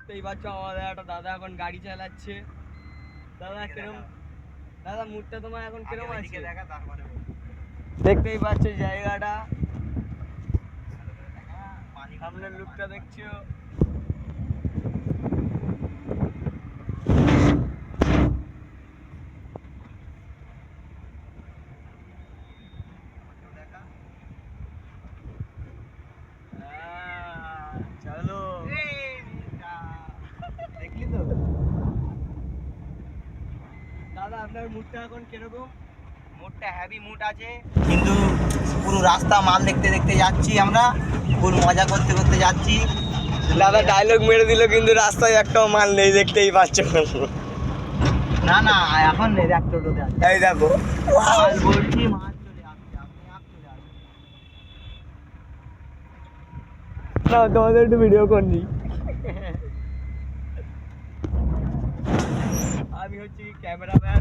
দেখতেই পাচ্ছ আমাদের একটা দাদা এখন গাড়ি চালাচ্ছে। দাদা কিরম, দাদা মুডটা তোমার এখন কিরম আছে? দেখতেই পাচ্ছ জায়গাটা, সামনের লুকটা দেখছো। চলো দেখলি তো দাদা আপনার মুডটা এখন কিরকম? মুডটা হেভি মুড আছে, কিন্তু পুরো রাস্তা মাল দেখতে দেখতে যাচ্ছি, আমরা ফুল মজা করতে করতে যাচ্ছি। দাদা ডায়লগ মেরে দিল, কিন্তু রাস্তায় একটাও মাল নেই, দেখতেই পাচ্ছ। না না এখন নেই, দেখ টোটোতে আছে। এই দেখো মাল বলছি, মাল চলে আসছে, আপনি আপ চলে আসবে। না তোমাদের একটু ভিডিও করনি। আমি হচ্ছি ক্যামেরাম্যান।